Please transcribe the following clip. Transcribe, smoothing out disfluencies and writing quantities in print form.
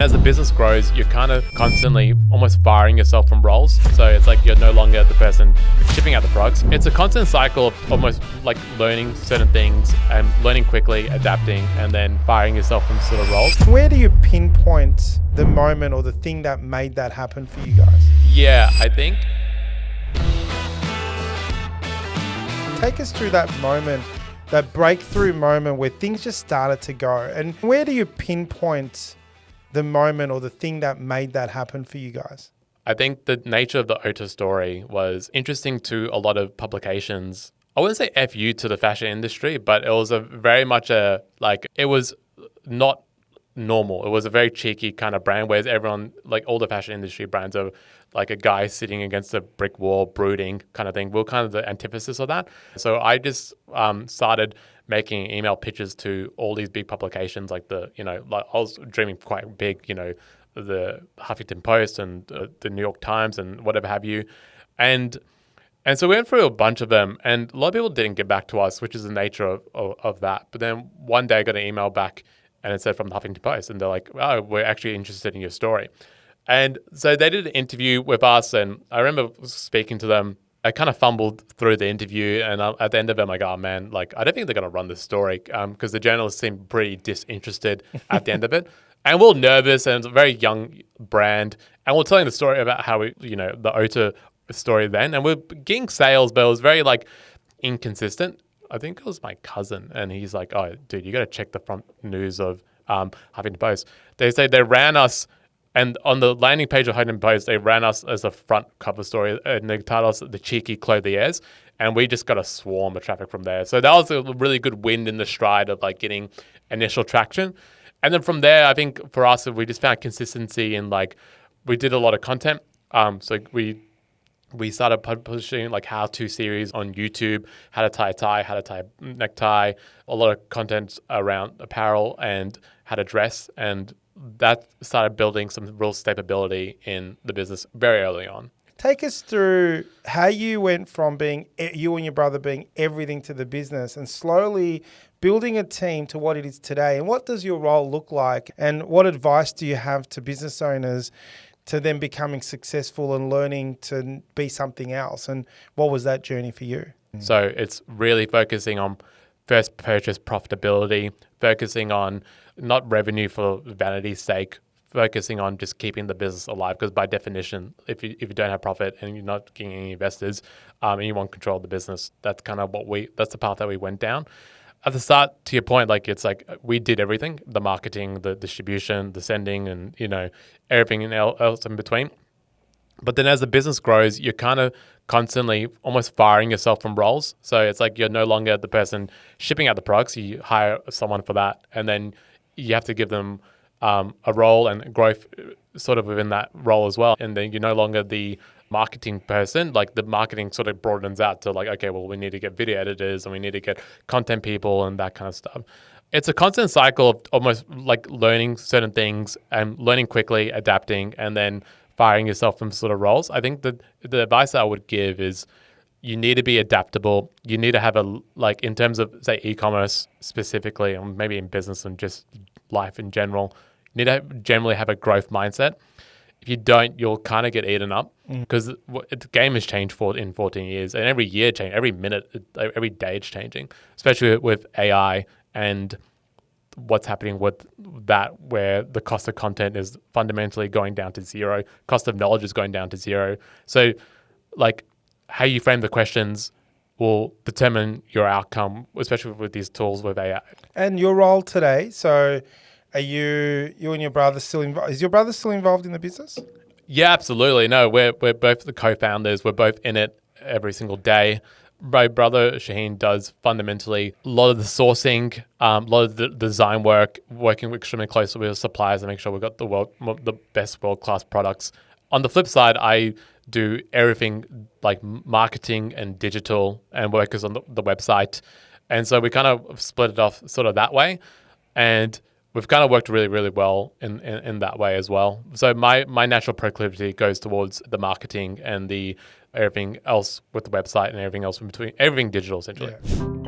As the business grows, you're kind of constantly almost firing yourself from roles. So it's like you're no longer the person shipping out the products. It's a constant cycle of almost like learning certain things and learning quickly, adapting, and then firing yourself from sort of roles. Where do you pinpoint the moment or the thing that made that happen for you guys? Yeah, I think. Take us through that moment, that breakthrough moment where things just started to go. And where do you pinpoint the moment or the thing that made that happen for you guys? I think the nature of the OTAA story was interesting to a lot of publications. I wouldn't say FU to the fashion industry, but it was very much it was not normal. It was a very cheeky kind of brand, whereas everyone, like all the fashion industry brands are like a guy sitting against a brick wall, brooding kind of thing. We're kind of the antithesis of that. So I just started making email pitches to all these big publications, like I was dreaming quite big, the Huffington Post and the New York Times and whatever have you. And so we went through a bunch of them, and a lot of people didn't get back to us, which is the nature of that. But then one day I got an email back and it said from the Huffington Post, and they're like, oh, we're actually interested in your story. And so they did an interview with us, and I remember speaking to them. I kind of fumbled through the interview, and at the end of it, I'm like, oh man, I don't think they're going to run this story, because the journalists seemed pretty disinterested at the end of it. And we're nervous, and it's a very young brand. And we're telling the story about how the OTAA story then, and we're getting sales, but it was very inconsistent. I think it was my cousin, and he's like, oh, dude, you got to check the front news of Huffington Post. They say they ran us, and on the landing page of Huffington Post, they ran us as a front cover story, and they titled us The Cheeky Clothiers, and we just got a swarm of traffic from there. So that was a really good wind in the stride of getting initial traction. And then from there, I think for us, we just found consistency in we did a lot of content. So we started publishing how-to series on YouTube, how to tie a tie, how to tie a necktie, a lot of content around apparel and how to dress. And that started building some real stability in the business very early on. Take us through how you went from being, you and your brother being everything to the business and slowly building a team to what it is today. And what does your role look like? And what advice do you have to business owners to them becoming successful and learning to be something else? And what was that journey for you? So it's really focusing on first purchase profitability, focusing on not revenue for vanity's sake, focusing on just keeping the business alive. Because by definition, if you don't have profit and you're not getting any investors and you want control of the business, that's kind of that's the path that we went down. At the start, to your point, we did everything: the marketing, the distribution, the sending, and everything else in between. But then as the business grows, you're kind of constantly almost firing yourself from roles. So it's like you're no longer the person shipping out the products. You hire someone for that, and then you have to give them a role and growth sort of within that role as well. And then you're no longer the marketing person. The marketing sort of broadens out to okay, well, we need to get video editors and we need to get content people and that kind of stuff. It's a constant cycle of almost learning certain things and learning quickly, adapting, and then firing yourself from sort of roles. I think that the advice I would give is you need to be adaptable. You need to have in terms of, say, e-commerce specifically, or maybe in business and just life in general, you need to generally have a growth mindset. If you don't, you'll kind of get eaten up because the game has changed in 14 years, and every year change, every minute, every day it's changing, especially with AI and what's happening with that, where the cost of content is fundamentally going down to zero. Cost of knowledge is going down to zero. So how you frame the questions will determine your outcome, especially with these tools with AI. And your role today, so are you and your brother still involved? Is your brother still involved in the business? Yeah, absolutely. No, we're both the co-founders. We're both in it every single day. My brother Shaheen does fundamentally a lot of the sourcing, a lot of the design work, working extremely closely with suppliers to make sure we've got the best world-class products. On the flip side, I do everything marketing and digital and workers on the website. And so we kind of split it off sort of that way. And we've kind of worked really, really well in that way as well. So my natural proclivity goes towards the marketing and the everything else with the website and everything else in between, everything digital essentially. Yeah.